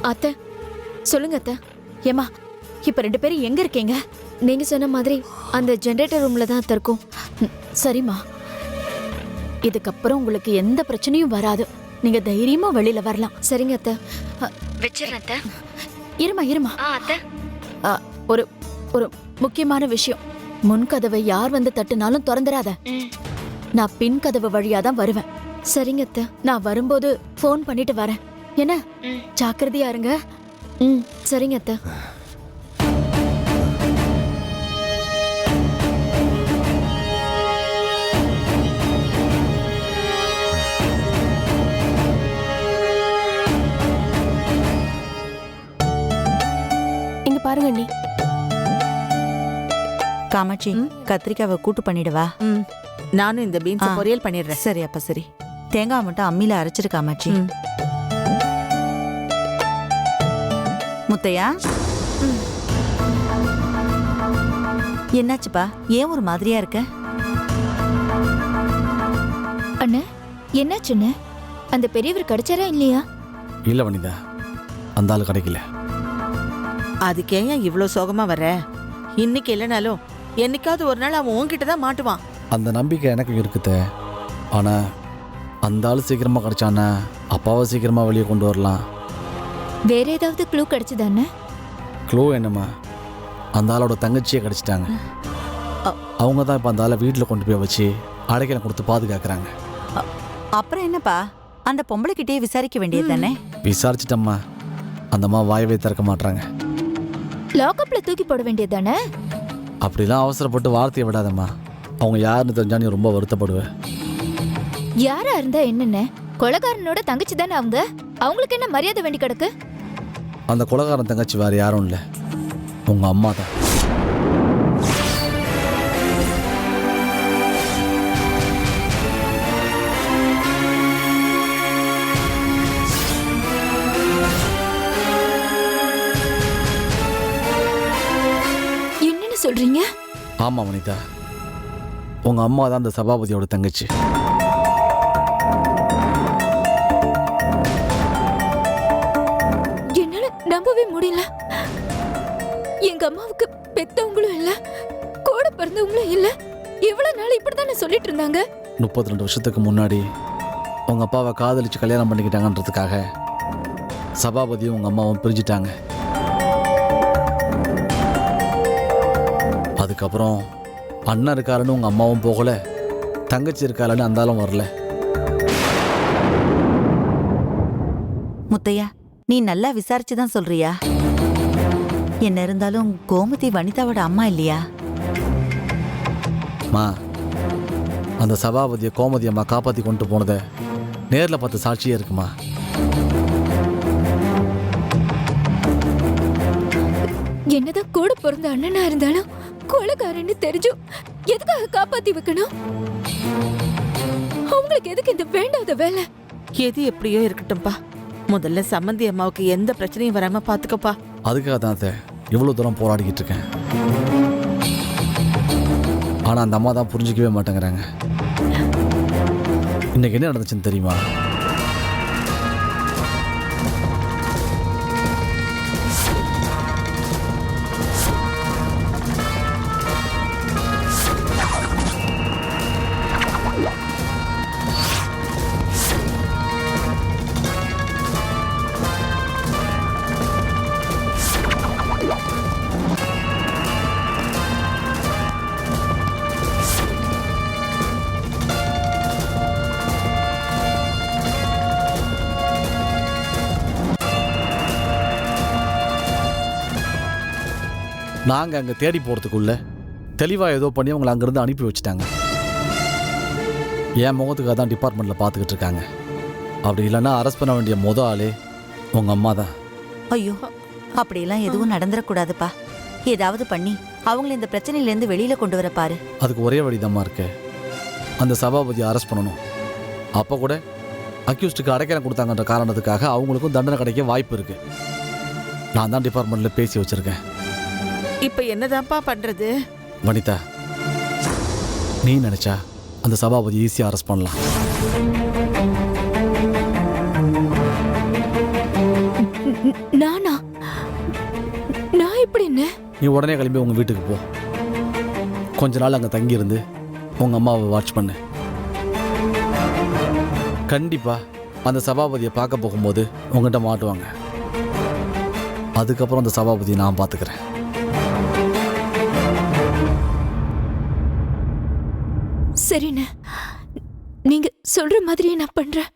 அத்தை சொல்லுங்க அத்தை. ஏமா இப்ப 2 பேரும் எங்க இருக்கீங்க? நீங்க சொன்ன மாதிரி அந்த ஜெனரேட்டர் ரூம்ல தான் அத்தை இருக்கும். சரிம்மா, இதுக்கப்புறம் உங்களுக்கு எந்த பிரச்சனையும் வராது. நீங்க தைரியமா வெளியில வரலாம். சரிங்க அத்தை. வச்சிடுறேன் அத்தை. இருமா அத்தை. ஒரு ஒரு முக்கியமான விஷயம். முன் கதவை யார் வந்து தட்டுனாலும் திறந்துடாத. நான் பின் கதவு வழியா தான் வருவேன். சரிங்க அத்தை. நான் வரும்போது ஃபோன் பண்ணிட்டு வரேன். என்ன ஜாக்கிரதையா இருங்க. சரிங்க அத்தை. இங்க பாருங்க அண்ணி. காமாட்சி, கத்திரிக்காவை கூட்டு பண்ணிடுவா. நானும் இந்த பீன்ஸ் பொரியல் பண்ணிடுறேன். சரி, அப்ப சரி. தேங்காய் மட்டும் அம்மியில அரைச்சிரு காமாட்சி. முத்தையா, என்னாச்சுப்பா? ஏன் ஒரு மாதிரியா இருக்க? அண்ணா என்னாச்சுன்னு? அந்த பெரியவர் கிடைச்சாரா இல்லையா? இல்ல வனிதா, அந்த ஆள் கிடைக்கல. அதுக்கு ஏன் இவ்ளோ சோகமா வர்ற? இன்னைக்கு இல்லைனாலும் என்னைக்காவது ஒரு நாள் அவன் உன்கிட்ட தான் மாட்டுவான். அந்த நம்பிக்கை எனக்கு இருக்குது. ஆனா அந்த ஆள் சீக்கிரமா கிடைச்சானா அப்பாவை சீக்கிரமா வெளியே கொண்டு வரலாம். வேற ஏதாவது க்ளூ கிடைச்சதானே? க்ளூ என்னம்மா, அந்த ஆளோட தங்கச்சியை கிடைச்சிட்டாங்க. அவங்க தான் இப்போ அந்த ஆளை வீட்டில் கொண்டு போய் வச்சு அடைக்கலம் கொடுத்து பாதுகாக்கிறாங்க. அப்புறம் என்னப்பா, அந்த பொம்பளைக்கிட்டே விசாரிக்க வேண்டியது தானே? விசாரிச்சிட்டம்மா, அந்த அம்மா வாயவே திறக்க மாட்டாங்க. லாக்அப்ல தூக்கி போட வேண்டியதானே? அப்படிலாம் அவசரப்பட்டு வார்த்தையை விடாதம்மா. அவங்க யாருன்னு தெரிஞ்சா நீ ரொம்ப வருத்தப்படுவேன். யாரா இருந்தா என்னென்ன? கொலைகாரனோட தங்கச்சி தானே அவங்க. அவங்களுக்கு என்ன மரியாதை வேண்டி கிடக்கு? அந்த கொலைகாரன் தங்கச்சி வேற யாரும் இல்லை, உங்க அம்மா தான். என்னன்னு சொல்றீங்க? ஆமா வனிதா, உங்க அம்மா தான் அந்த சபாபதியோட தங்கச்சி. என்னால நம்பவே முடியல. எங்க அம்மாவுக்கு பெத்தவங்களும் இல்ல, கூட பிறந்தவங்களும் இல்ல. இவ்வளவு நாள் இப்படித்தானே சொல்லிட்டு இருந்தாங்க. 32 வருஷத்துக்கு முன்னாடி உங்க அப்பாவை காதலிச்சு கல்யாணம் பண்ணிக்கிட்டாங்கன்றதுக்காக சபாபதியும் உங்க அம்மாவும் பிரிஞ்சிட்டாங்க. அதுக்கப்புறம் அண்ணன் இருக்காருன்னு உங்க அம்மாவும் போகல, தங்கச்சி இருக்காருன்னு அந்தாலும் வரல. முத்தையா, நீ நல்லா விசாரிச்சுதான் சொல்றியா? என்ன இருந்தாலும் கோமதி வனிதாவோட அம்மா இல்லையா? மா, அந்த சபாபதியை கோமதி அம்மா காப்பாற்றி கொண்டு போனதை நேரில் பார்த்து சாட்சியே இருக்குமா? என்னதான் கூட பிறந்த அண்ணனா இருந்தாலும் கொலைகாரன்னு தெரிஞ்சும் எதுக்காக காப்பாத்தி வைக்கணும்? அவங்களுக்கு எதுக்கு இந்த வேண்டாத வேலை? எது எப்படியோ இருக்கட்டும்பா. முதல்ல சம்மந்தி அம்மாவுக்கு எந்த பிரச்சனையும் வராம பாத்துக்கப்பா. அதுக்காக தான் இவ்வளோ தூரம் போராடிக்கிட்டு இருக்கேன். ஆனால் அந்த அம்மா தான் புரிஞ்சிக்கவே மாட்டேங்கிறாங்க. இன்னைக்கு என்ன நடந்துச்சுன்னு தெரியுமா? நாங்கள் அங்கே தேடி போகிறதுக்குள்ள தெளிவாக ஏதோ பண்ணி அவங்களை அங்கேருந்து அனுப்பி வச்சுட்டாங்க. என் முகத்துக்காக தான் டிபார்ட்மெண்ட்டில் பார்த்துக்கிட்டு இருக்காங்க. அப்படி இல்லைன்னா அரெஸ்ட் பண்ண வேண்டிய ஆளே உங்கள் அம்மா தான். ஐயோ, அப்படியெல்லாம் எதுவும் நடந்துடக்கூடாதுப்பா. ஏதாவது பண்ணி அவங்களை இந்த பிரச்சனையிலேருந்து வெளியில கொண்டு வர பாரு. அதுக்கு ஒரே வழிதாம்மா இருக்கு, அந்த சபாபதியை அரெஸ்ட் பண்ணணும். அப்போ கூட அக்யூஸ்டுக்கு அடைக்கலம் கொடுத்தாங்கன்ற காரணத்துக்காக அவங்களுக்கும் தண்டனை கிடைக்க வாய்ப்பு இருக்கு. நான் தான் டிபார்ட்மெண்ட்டில் பேசி வச்சுருக்கேன். இப்ப என்னதான்ப்பா பண்றது? வனிதா, நீ நினைச்சா அந்த சபாபதி ஈஸியாக அரெஸ்ட் பண்ணலாம். நானா? நான் எப்படின்னு? நீ உடனே கிளம்பி உங்கள் வீட்டுக்கு போ. கொஞ்ச நாள் அங்கே தங்கியிருந்து உங்கள் அம்மாவை வாட்ச் பண்ணு. கண்டிப்பாக அந்த சபாபதியை பார்க்க போகும்போது உங்கள்கிட்ட மாட்டுவாங்க. அதுக்கப்புறம் அந்த சபாபதியை நான் பார்த்துக்கிறேன். சரிண்ணே, நீங்க சொல்ற மாதிரியே நான் பண்றேன்.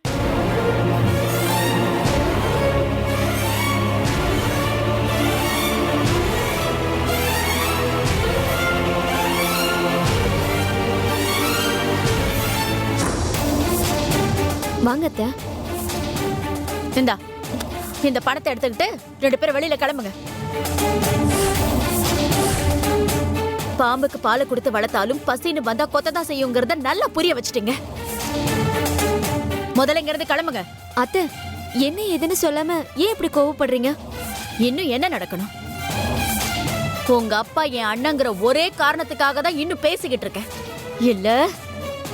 வாங்க அத்தை. இந்த பணத்தை எடுத்துக்கிட்டு 2 பேரும் வெளியில கிளம்புங்க. பாம்புக்கு பாலை கொடுத்து வளர்த்தாலும் பசின்னு வந்தா கொத்ததான் செய்யுங்கிறத நல்லா புரிய வச்சுட்டீங்க. முதல்ல இங்கிருந்து கிளம்புங்க. அத்தை, என்ன ஏதுன்னு சொல்லாம ஏன் இப்படி கோவப்படுறீங்க? இன்னும் என்ன நடக்கணும்? உங்க அப்பா என் அண்ணங்கிற ஒரே காரணத்துக்காக தான் இன்னும் பேசிக்கிட்டு இருக்கேன். இல்ல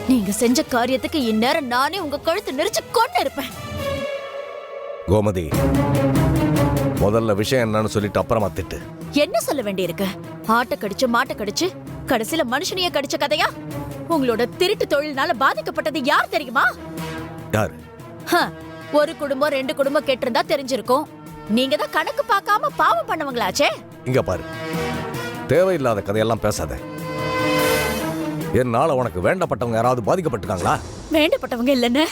நீங்க செஞ்ச காரியத்துக்கு இந்நேரம் நானே உங்க கழுத்து நெரிச்சு கொண்டு இருப்பேன். கோமதி, முதல்ல விஷயம் என்னன்னு சொல்லிட்டு அப்புறமா திட்டு. என்ன சொல்ல வேண்டியிருக்கு? ஆட்டை கடிச்சு மாட்டை கடிச்சு கடைசியில மனுஷனையே கடிச்ச கதையா? உங்களோட திருட்டு தொழில்னால பாதிக்கப்பட்டது யார் தெரியுமா? யாரு? ஒரு குடும்பம் 2 குடும்பம் கேட்டிருந்தா தெரிஞ்சிருக்கும். நீங்க தான் கணக்கு பார்க்காம பாவம் பண்ணவங்களாச்சே. இங்க பாரு, தேவையில்லாத கதையெல்லாம் பேசாத. என்னால உனக்கு வேண்டப்பட்டவங்க யாராவது பாதிக்கப்பட்டிருக்காங்களா? வேண்டப்பட்டவங்க இல்லன்னு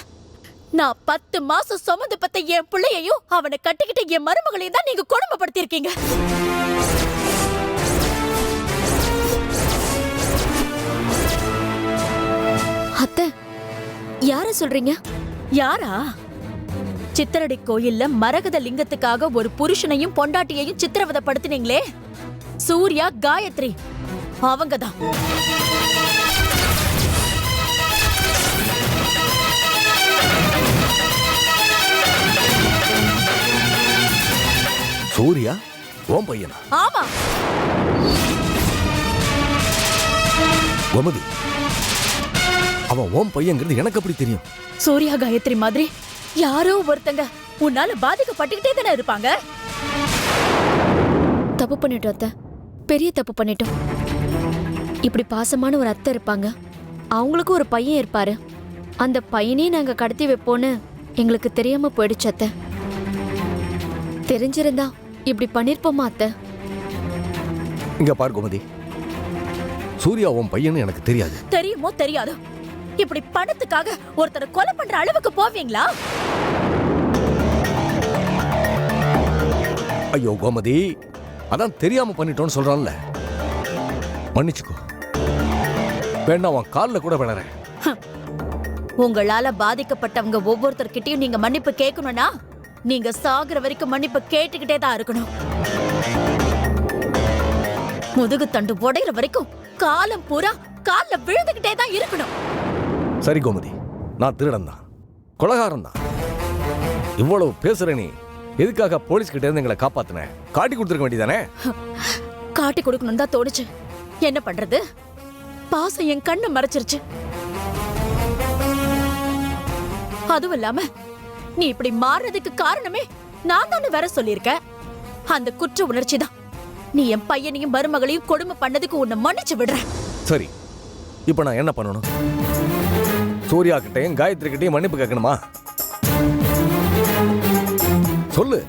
நான் 10 மாசம் சுமந்து பத்த என் பிள்ளையையும் அவனை கட்டிக்கிட்டு என் மருமகளையும் தான் நீங்க கொடுமைப்படுத்தி இருக்கீங்க. அத்தை, யார சொல்றீங்க? யாரா? சித்தரடி கோயில்ல மரகத லிங்கத்துக்காக ஒரு புருஷனையும் பொண்டாட்டியையும் சித்திரவதைப்படுத்தினீங்களே, சூர்யா, காயத்ரி, அவங்கதான். சூர்யா ஓம் பையனா? ஆமா. கோமதி, அவன் ஓம் பையங்கிறது எனக்கு எப்படி தெரியும்? சூர்யா, காயத்ரி மாதிரி யாரோ ஒருத்தங்க உன்னால பாதிக்கப்பட்டுக்கிட்டே தானே இருப்பாங்க. தப்பு பண்ணிட்டோம் அத்தை, பெரிய தப்பு பண்ணிட்டோம். இப்படி பாசமான ஒரு அத்தை இருப்பாங்க, அவங்களுக்கும் ஒரு பையன் இருப்பாரு. அந்த பையனையும் நாங்க கடத்தி வைப்போன்னு எங்களுக்கு தெரியாம போயிடுச்சு அத்தை. தெரிஞ்சிருந்தா இப்படி பண்ணிருப்போமா அத்தை? இங்க பாரு கோமதி, சூர்யா உன் பையன்னு எனக்கு தெரியாது. தெரியுமோ தெரியாதோ, இப்படி பணத்துக்காக ஒருத்தரை கொலை பண்ற அளவுக்கு போவீங்களா? ஐயோ கோமதி, அதான் தெரியாம பண்ணிட்டோன்னு சொல்றான்ல, மன்னிச்சுக்கோ. வேண்டாம், உன் காலில் கூட விழறேன். உங்களால பாதிக்கப்பட்டவங்க ஒவ்வொருத்தர்கிட்டயும் நீங்க மன்னிப்பு கேட்கணும்னா நீங்க சாகுற வரைக்கும் மன்னிப்பு கேட்டுக்கிட்டே தான் இருக்கணும். முதுகு தண்டு உடையிற வரைக்கும் காலம் பூரா கால்ல விழுந்துகிட்டே தான் இருக்கணும். சரி கோமதி, நான் திருடன் தான், கொலகாரன் தான். இவ்வளவு பேசுற நீ எதுக்காக போலீஸ் கிட்ட இருந்து எங்களை காப்பாத்தின? காட்டி கொடுத்துருக்க வேண்டியதானே? காட்டி கொடுக்கணும் தான் தோணுச்சு. என்ன பண்றது, பாசம் என் கண்ணை மறைச்சிருச்சு. அதுவும் இல்லாம நீ இப்படி மாறுறதுக்கு காரணமே நான் தானே வேற சொல்லியிருக்க. அந்த குற்ற உணர்ச்சி தான் நீ என் பையனையும் மருமகளையும் கொடுமை பண்ணதுக்கு உன்னை மன்னிச்சு விடுறேன். சரி, இப்ப நான் என்ன பண்ணணும்? சூர்யா கிட்டையும் காயத்ரி கிட்டையும் மன்னிப்பு கேட்கணுமா? சொல்லு,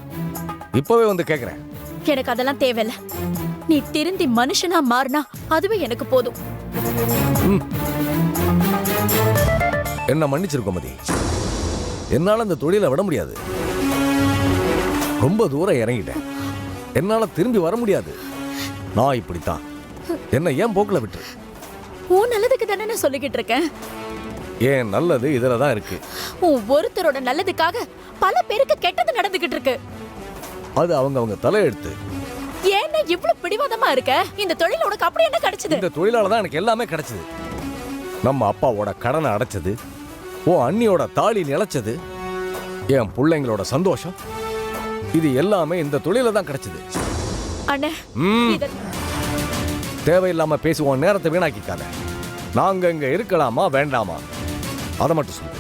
இப்பவே வந்து கேக்குறேன். எனக்கு அதெல்லாம் தேவையில்ல. நீ திருந்தி மனுஷனா மாறினா அதுவே எனக்கு போதும். என்ன மன்னிச்சிருக்கோம் மதி. என்னால இந்த தொழிலை விட முடியாது. ரொம்ப தூரம் இறங்கிட்டேன். என்னால திரும்பி வர முடியாது. நான் இப்படித்தான். என்ன ஏன் போக்குல விட்டு? உன் நல்லதுக்கு தானே நான் சொல்லிக்கிட்டு இருக்கேன். ஏன் நல்லது இதுலதான் இருக்கு. உன் ஒருத்தரோட நல்லதுக்காக பல பேருக்கு கெட்டது நடந்துகிட்டு இருக்கு. அது அவங்க தலையெழுத்து. ஏன்னா இவ்வளவு பிடிவாதமா இருக்க? இந்த தொழில் உனக்கு அப்படி என்ன கிடைச்சது? இந்த தொழிலால தான் எனக்கு எல்லாமே கிடைச்சது. நம்ம அப்பாவோட கடனை அடைச்சது, ஓ அண்ணியோட தாலி நிலைச்சது, என் பிள்ளைங்களோட சந்தோஷம், இது எல்லாமே இந்த தொழில தான் கிடைச்சது. அண்ணே, தேவையில்லாம பேசுவோம், நேரத்தை வீணாக்கிக்காத. நாங்க இங்க இருக்கலாமா வேண்டாமா அதை மட்டும் சொல்லு.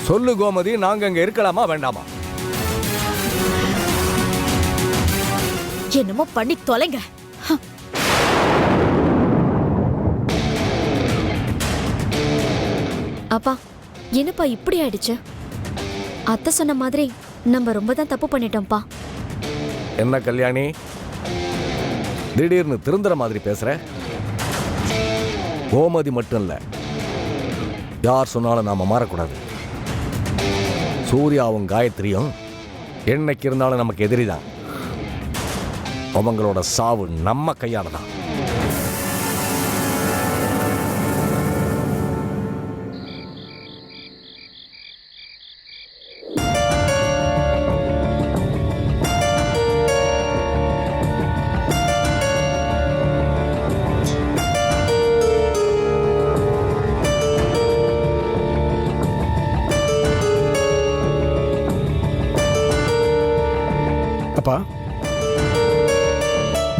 சொல்லு கோமதி, நாங்க அங்க இருக்கலாமா வேண்டாமா? என்னமோ பண்ணி தொலைங்க. அப்பா என்னப்பா இப்படி ஆயிடுச்சு? அத்தை சொன்ன மாதிரி நம்ம ரொம்ப தான் தப்பு பண்ணிட்டோம்ப்பா. என்ன கல்யாணி, திடீர்னு திருந்துற மாதிரி பேசுற? கோமதி மட்டும் இல்ல, யார் சொன்னாலும் நாம மாறக்கூடாது. சூர்யாவும் காயத்ரியும் என்னைக்கு இருந்தாலும் நமக்கு எதிரிதான். அவங்களோட சாவு நம்ம கையால தான். அப்பா,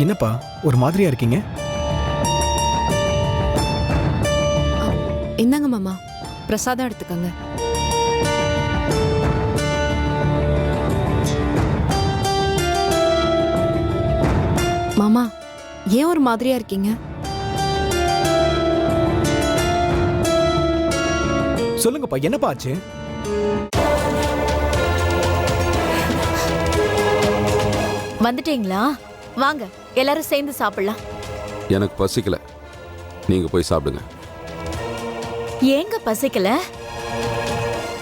என்னப்பா ஒரு மாதிரியா இருக்கீங்க? இந்தாங்க மாமா, பிரசாதம் எடுத்துக்கங்க. மாமா, ஏன் ஒரு மாதிரியா இருக்கீங்க? சொல்லுங்கப்பா, என்னப்பா ஆச்சு? வந்துட்டீங்களா? வாங்க எல்லாரும் சேர்ந்து சாப்பிடலாம். எனக்கு பசிக்கல, நீங்க போய் சாப்பிடுங்க. ஏங்க பசிக்கல?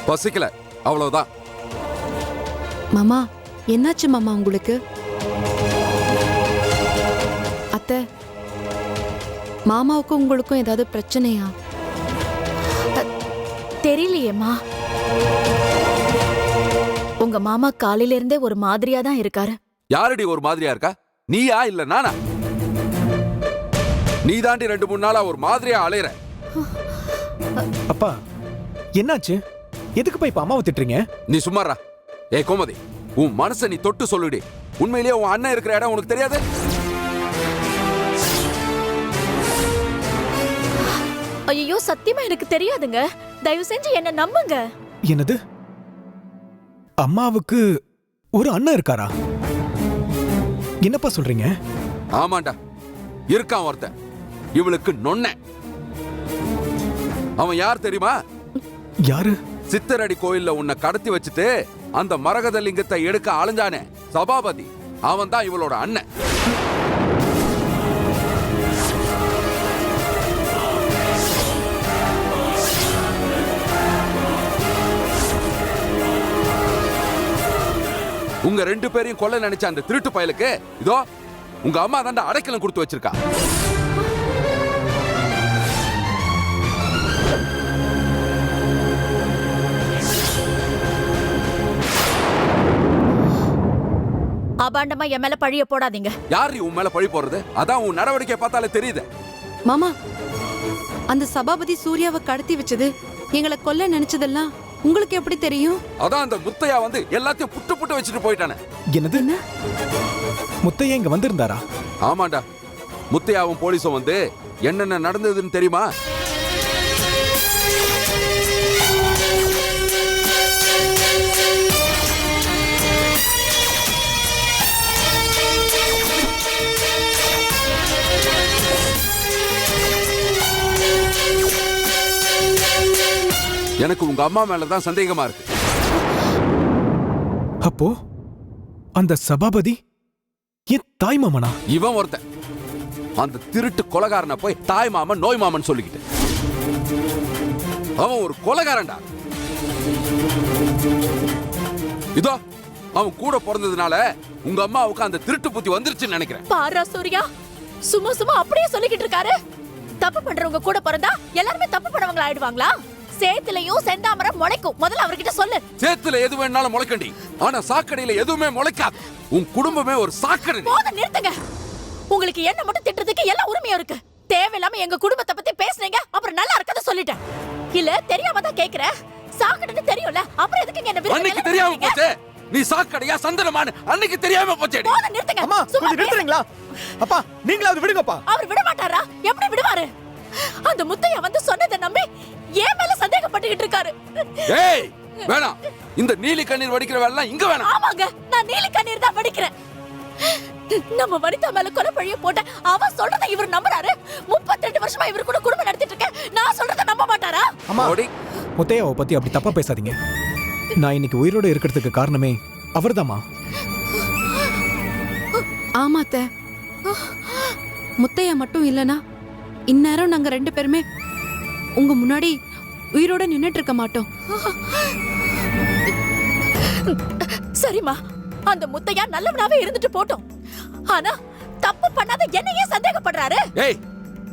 பசிக்கல, அவ்வளவுதான். மாமா, என்னாச்சு மாமா உங்களுக்கு? அத்தை, மாமாவுக்கும் உங்களுக்கும் ஏதாவது பிரச்சனையா? தெரியலையேம்மா. உங்க மாமா காலையில இருந்தே ஒரு மாதிரியா தான் இருக்காரு. யாரடி ஒரு மாதிரியா இருக்கா? நீயா இல்ல நானா? நீ தாண்டி 2-3 நாளா ஒரு மாதிரியா அலையற. அப்பா, என்னாச்சு? எதுக்குப்பா இப்ப அம்மாவை திட்டுறீங்க? நீ சும்மாறா. ஏய் கோமதி, உன் மனசை நீ தொட்டு சொல்லுடி. உண்மையிலேயே உன் அண்ணன் இருக்கிற இடம் உனக்கு தெரியாது? ஐயோ, சத்தியமா எனக்கு தெரியாதுங்க. தயவு செஞ்சு என்ன நம்புங்க. என்னது? அம்மாவுக்கு ஒரு அண்ணன் இருக்காரா? என்னப்பா சொல்றீங்க? ஆமாண்டா, இருக்கான் ஒருத்தன். இவளுக்கு நொன்ன. அவன் யார் தெரியுமா? யாரு? சித்தரடி கோயில்ல உன்னை கடத்தி வச்சுட்டு அந்த மரகத லிங்கத்தை எடுக்க அலைஞ்சானே சபாபதி, அவன் தான் இவளோட அண்ணன். உங்க 2 பேரையும் கொல்ல நினைச்ச அந்த திருட்டு பயலுக்கு இதோ உங்க அம்மா தாண்டா அடைக்கலம் கொடுத்து வச்சிருக்கா. அபாண்டமா என் மேல பழிய போடாதீங்க. யார் உன் மேல பழி போடுறது? அதான் உன் நடவடிக்கை பார்த்தாலே தெரியுது. மாமா, அந்த சபாபதி சூர்யாவை கடத்தி வச்சது, எங்களை கொல்ல நினைச்சதெல்லாம் உங்களுக்கு எப்படி தெரியும்? அதான் அந்த முத்தையா வந்து எல்லாத்தையும் புட்டு புட்டு வச்சுட்டு போயிட்டானே. என்னது? முத்தையா இங்க வந்திருந்தாரா? ஆமாண்டா, முத்தையாவும் போலீஸும் வந்து என்னென்ன நடந்ததுன்னு தெரியுமா? எனக்கு உங்க அம்மா மேலதான் சந்தேகமா இருக்கு. அப்போ அந்த சபாபதி என் தாய் மாமனா? இவன் ஒருத்தன் அந்த திருட்டு கொலைகாரனை போய் தாய் மாமன் நோய் மாமன் சொல்லிக்கிட்டு. அவன் ஒரு கொலைகாரன்டா. இதோ அவன் கூட பிறந்ததுனால உங்க அம்மாவுக்கு அந்த திருட்டு புத்தி வந்துருச்சுன்னு நினைக்கிறேன். பாரா சூர்யா, சும்மா சும்மா அப்படியே சொல்லிக்கிட்டு இருக்காரு. தப்பு பண்றவங்க கூட பிறந்தா எல்லாருமே தப்பு பண்ணவங்களா ஆயிடுவாங்களா? சேத்துலயும் செந்தாமரம் முளைக்கும். முதல்ல அவர்கிட்ட சொல்லு. சேத்துல எது வேணாலும் முளைக்கண்டி, ஆனா சாக்கடையில எதுவுமே முளைக்காது. உன் குடும்பமே ஒரு சாக்கடை. போதும், நிறுத்துங்க. உங்களுக்கு என்ன மட்டும் திட்டுறதுக்கு எல்லா உரிமையும் இருக்கு. தேவையில்லாம எங்க குடும்பத்தை பத்தி பேசுனீங்க, அப்புறம் நல்லா இருக்கத சொல்லிட்டேன். இல்ல தெரியாம தான் கேக்குறேன். சாக்கடைன்னு தெரியும்ல, அப்புறம் எதுக்கு என்ன விரும்பி அன்னைக்கு தெரியாம போச்சே. நீ சாக்கடையா சந்தனமான அன்னைக்கு தெரியாம போச்சேடி. போதும், நிறுத்துங்க. அம்மா, கொஞ்சம் நிறுத்துறீங்களா? அப்பா, நீங்களாவது விடுங்கப்பா. அவர் விட மாட்டாரா? எப்படி விடுவாரு? அந்த முத்தையா வந்து சொன்னதை நம்பி ஏன் மேல சந்தேகப்பட்டுக்கிட்டு இருக்காரு. ஏய், வேணாம். இந்த நீலி கண்ணீர் வடிக்கிற வேலை இங்க வேணாம். ஆமாங்க, நான் நீலி கண்ணீர் தான் வடிக்கிறேன். நம்ம வனிதா மேல கொலை பழிய போட்ட அவ சொல்றத இவர் நம்புறாரு. 32 வருஷமா இவர் கூட குடும்பம் நடத்திட்டு இருக்கேன். நான் சொல்றத நம்ப மாட்டாரா? அம்மா ஓடி. முத்தையாவை பத்தி அப்படி தப்பா பேசாதீங்க. நான் இன்னைக்கு உயிரோட இருக்கிறதுக்கு காரணமே அவர்தாம்மா. ஆமாத்த, முத்தையா மட்டும் இல்லனா இந்நேரம் நாங்க 2 பேருமே உங்க முன்னாடி உயிரோட நின்னுட்டு இருக்க மாட்டோம். சரிம்மா, அந்த முத்தையா நல்லவனாவே இருந்துட்டு போட்டோம். ஆனா தப்பு பண்ணாத என்னையே சந்தேகப்படுறாரு. ஏய்,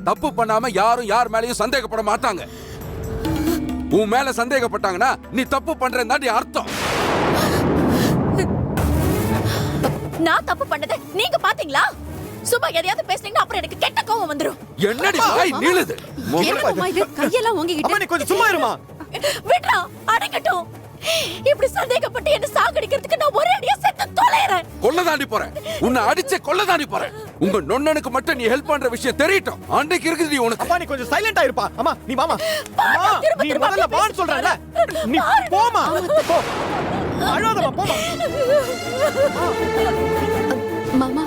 தப்பு பண்ணாம யாரும் யார் மேலயும் சந்தேகப்பட மாட்டாங்க. உன் மேல சந்தேகப்பட்டாங்கன்னா நீ தப்பு பண்றேன்னு அர்த்தம். நான் தப்பு பண்ணதை நீங்க பாத்தீங்களா? சும்மா எதையாவது பேசுனீங்கன்னா அப்புறம் எனக்கு கெட்ட கோவம் வந்துரும். என்னடி வாய் நீளுது? என்னம்மா இது, கையெல்லாம் ஓங்கிக்கிட்டு. நீ கொஞ்சம் சும்மா இருமா. விட்றா, அடங்கட்டும். இப்படி சந்தேகப்பட்டு என்ன சாகடிக்கிறதுக்கு நான் ஒரே அடியா செத்து தொலைறேன். கொல்லதாண்டி போறேன். உன்னை அடிச்சே கொல்லதாண்டி போறேன். உங்க நொண்ணனுக்கு மட்டும் நீ ஹெல்ப் பண்ற விஷயம் தெரியட்டும். அன்னைக்கு இருக்குது நீ உனக்கு. அப்பா நீ கொஞ்சம் சைலண்டா இருப்பா. அம்மா நீ வாமா. பாரு, அம்மா திரும்ப நீ திரும்ப முதல்ல அப்படியே வான்னு சொல்றேன்ல. நீ பாரு. போமா. போ. அழாதம்மா போமா. மாமா,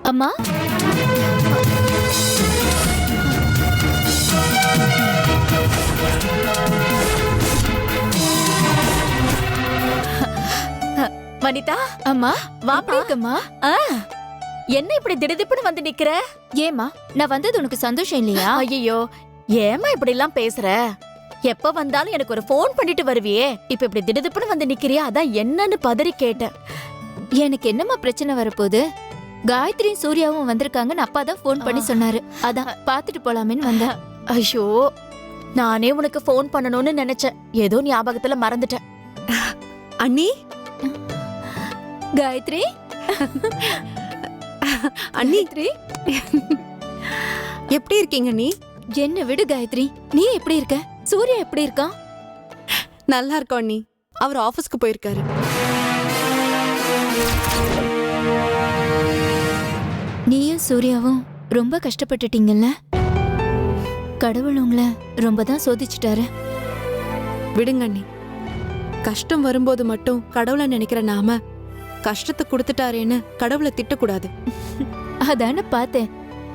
அம்மா, வனிதா, அம்மா வாப்பா. இருக்கம்மா. என்ன இப்படி திடுதிப்புன்னு வந்து நிக்கிற? ஏமா, நான் வந்தது உனக்கு சந்தோஷம் இல்லையா? ஐயோ, ஏமா இப்படி எல்லாம் பேசுற? எப்ப வந்தாலும் எனக்கு ஒரு ஃபோன் பண்ணிட்டு வருவியே, இப்ப இப்படி திடுதிப்புன்னு வந்து நிக்கிறியா? அதான் என்னன்னு பதறி கேட்டேன். எனக்கு என்னம்மா பிரச்சனை வரப்போகுது? காயத்ரியும் சூர்யாவும் வந்திருக்காங்கன்னு அப்பா தான் ஃபோன் பண்ணி சொன்னாரு. அதான் பாத்துட்டு போலாமேன்னு வந்தேன். ஐயோ, நானே உனக்கு ஃபோன் பண்ணணும்னு நினைச்சேன். ஏதோ ஞாபகத்துல மறந்துட்டேன். அண்ணி, காயத்ரி, அண்ணி எப்படி இருக்கீங்க? நீ என்ன விடு காயத்ரி. நீ எப்படி இருக்க? சூர்யா எப்படி இருக்கான்? நல்லா இருக்கோம் அண்ணி. அவர் ஆபீஸ்க்கு போயிருக்காரு. நீயும் சூர்யாவும் ரொம்ப கஷ்டப்பட்டுட்டீங்கல்ல? கடவுள் உங்களை ரொம்ப தான் சோதிச்சுட்டாரு. விடுங்க அண்ணி. கஷ்டம் வரும்போது மட்டும் கடவுளை நினைக்கிற நாம கஷ்டத்தை கொடுத்துட்டாரேன்னு கடவுளை திட்டக்கூடாது. அதான பார்த்தேன்.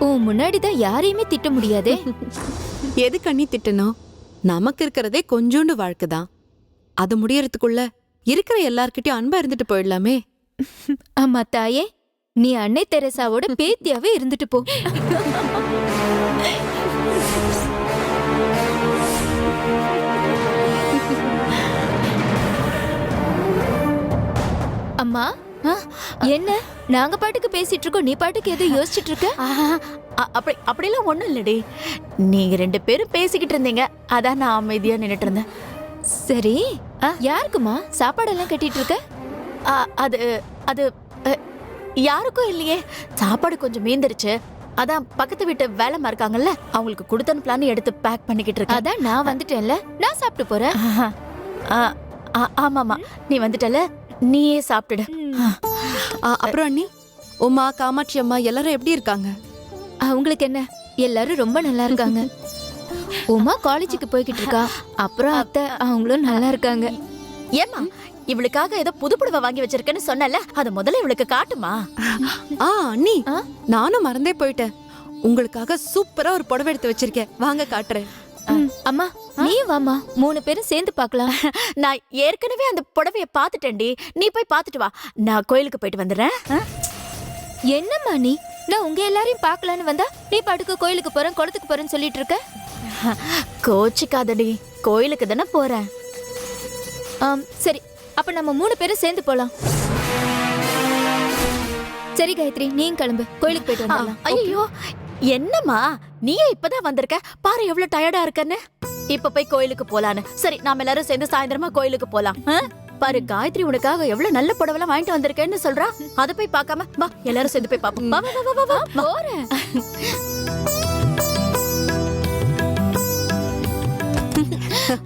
உன் முன்னாடி தான் யாரையுமே திட்ட முடியாதே. எதுக்கு அண்ணி திட்டணும்? நமக்கு இருக்கிறதே கொஞ்சோண்டு வாழ்க்கை தான். அது முடியறதுக்குள்ள இருக்கிற எல்லார்கிட்டயும் அன்பா இருந்துட்டு போயிடலாமே. அம்மா தாயே, நீ அன்னை தெரசாவோட பேத்தியாவே இருந்துட்டு போ. அம்மா, என்ன நாங்க பாட்டுக்கு பேசிட்டு இருக்கோம், நீ பாட்டுக்கு எதுவும் யோசிச்சுட்டு இருக்க? அப்படிலாம் ஒண்ணும் இல்லடி. நீங்க 2 பேரும் பேசிக்கிட்டு இருந்தீங்க, அதான் நான் அமைதியா நின்னுட்டு இருந்தேன். சரி, யாருக்குமா சாப்பாடெல்லாம் கட்டிட்டு இருக்க? அது அது யாருக்கும் இல்லையே. சாப்பாடு கொஞ்சம் மீந்துருச்சு. அதான் பக்கத்து வீட்டு வேலைமா இருக்காங்கல்ல, அவங்களுக்கு கொடுத்தனுப்பலான்னு எடுத்து பேக் பண்ணிக்கிட்டு இருக்கேன். அதான் நான் வந்துட்டேன்ல, நான் சாப்பிட்டு போறேன். ஆமாமா, நீ வந்துட்டல, நீயே சாப்பிட்டுடு. அப்புறம் அண்ணி, உமா, காமாட்சி அம்மா எல்லாரும் எப்படி இருக்காங்க? அவங்களுக்கு என்ன, எல்லாரும் ரொம்ப நல்லா இருக்காங்க. உமா காலேஜுக்கு போய்கிட்டு இருக்கா. அப்புறம் அத்தை அவங்களும் நல்லா இருக்காங்க. ஏமா, இவளுக்காக ஏதோ புது புடவை வாங்கி வச்சிருக்கேன்னு சொன்னல, அத முதல்ல இவளுக்கு காட்டுமா? அண்ணி, நானும் மறந்தே போயிட்டேன். உங்களுக்காக சூப்பரா ஒரு புடவை எடுத்து வச்சிருக்கேன், வாங்க காட்டுறேன். அம்மா நீ வாமா, 3 பேரும் சேர்ந்து பார்க்கலாம். நான் ஏற்கனவே அந்த புடவைய பாத்துட்டேன்டி, நீ போய் பாத்துட்டு வா. நான் கோயிலுக்கு போயிட்டு வந்துடுறேன். என்னம்மா நீ? நான் உங்க எல்லாரையும் பார்க்கலான்னு வந்தா நீ பாட்டுக்கு கோயிலுக்கு போறேன் குளத்துக்கு போறேன்னு சொல்லிட்டு இருக்க. கோச்சிக்காதடி, கோயிலுக்கு தானே போறேன். சரி, அப்ப நம்ம 3 பேரும் சேர்ந்து போலாம். சரி காயத்ரி, நீயும் கிளம்பு, கோயிலுக்கு போயிட்டு வந்துடலாம். ஐயோ என்னம்மா நீயே இப்பதான் வந்திருக்க, பாரு எவ்வளவு டயர்டா இருக்கன்னு. இப்ப போய் கோயிலுக்கு போலான்னு. சரி, நாம எல்லாரும் சேர்ந்து சாயந்தரமா கோயிலுக்கு போலாம். பாரு காயத்ரி உனக்காக எவ்வளவு நல்ல புடவெல்லாம் வாங்கிட்டு வந்திருக்கேன்னு சொல்றா. அத போய் பார்க்காம வா, எல்லாரும் சேர்ந்து போய் பாப்போம். வா வா வா வா வா போறேன்.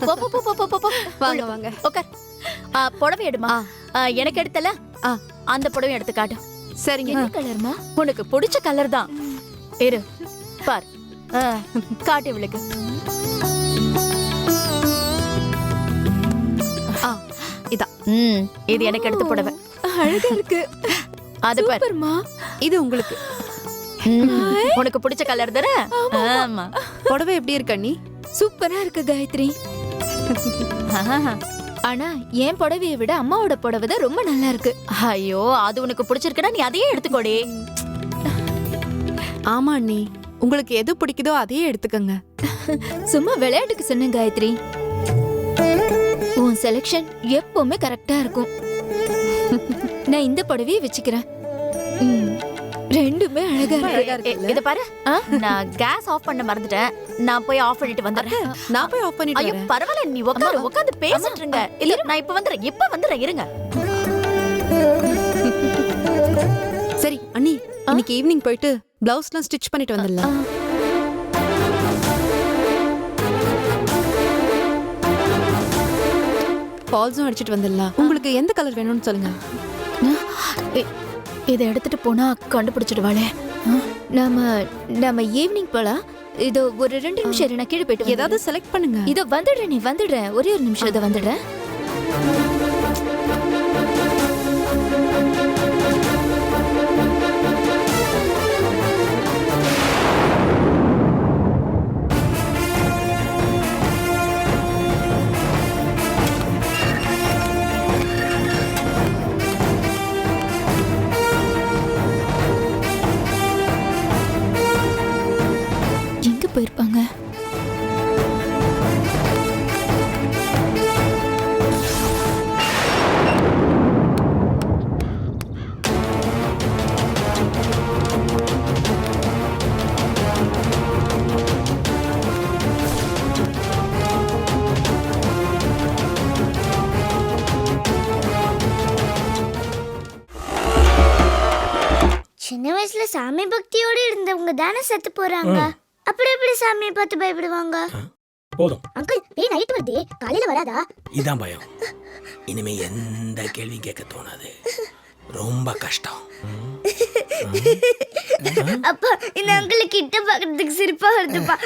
போ போ போ போ போ போ. வாங்க வாங்க. ஓகே. புடவை எடுமா. எனக்கு எடுத்தல, அந்த புடவை எடுத்து காட்டு. சரிங்க. என்ன கலர்மா? உனக்கு பிடிச்ச கலர் தான். இரு பார், காட்டு இவளுக்கு. இதான். இது எனக்கு எடுத்த புடவை. அழகா இருக்கு. அது பார். சூப்பர்மா. இது உங்களுக்கு. உனக்கு பிடிச்ச கலர் தானே? ஆமா. புடவை எப்படி இருக்கு அண்ணி? சூப்பரா இருக்கு காயத்ரி. ஆனா என் புடவையை விட அம்மாவோட புடவை தான் ரொம்ப நல்லா இருக்கு. ஐயோ, அது உனக்கு பிடிச்சிருக்குன்னா நீ அதையே எடுத்துக்கோடி. ஆமா அண்ணி, உங்களுக்கு எது பிடிக்குதோ அதையே எடுத்துக்கங்க. சும்மா விளையாட்டுக்கு சொன்னேன் காயத்ரி. உன் செலக்ஷன் எப்பவுமே கரெக்டா இருக்கும். நான் இந்த புடவையை வச்சுக்கிறேன். ரெண்டுமே அழகா இருக்கு. இத பாரு, நான் கேஸ் ஆஃப் பண்ண மறந்துட்டேன். நான் போய் ஆஃப் பண்ணிட்டு வந்துடுறேன். நான் போய் ஆஃப் பண்ணிட்டு ஐயோ வரேன். பரவாயில்ல, நீ உட்காந்து பேசிட்டு இருங்க. இல்ல நான் இப்ப வந்துடுறேன் இருங்க. சரி அண்ணி, இன்னைக்கு ஈவினிங் போயிட்டு பிளவுஸ்லாம் ஸ்டிச் பண்ணிட்டு வந்துடலாம். ஃபால்ஸும் அடிச்சிட்டு வந்துடலாம். உங்களுக்கு எந்த கலர் வேணும்னு சொல்லுங்க. இதை எடுத்துட்டு போனா கண்டுபிடிச்சிடுவாளே. நாம ஈவினிங் போலாம். இதோ ஒரு 2 நிமிஷம் இரு, நான் கீழே போயிட்டு ஏதாவது செலக்ட் பண்ணுங்க. இதோ வந்துடுறேன், நீ வந்துடுறேன். ஒரே ஒரு நிமிஷம், இதை வந்துடுறேன். எங்க போயிருப்பாங்க? சின்ன வயசுல சாமி பக்தியோட இருந்தவங்க தானே செத்து போறாங்க. அப்புறம் எப்படி சாமியை பார்த்து பயப்படுவாங்க? போதும் அங்கிள், பேய் நைட் வருதே, காலையில வராதா? இதான் பயம். இனிமே எந்த கேள்வி கேட்க தோணாது. ரொம்ப கஷ்டம். அப்பா, இந்த அங்கிள் கிட்ட பாக்குறதுக்கு சிரிப்பா வருதுப்பா.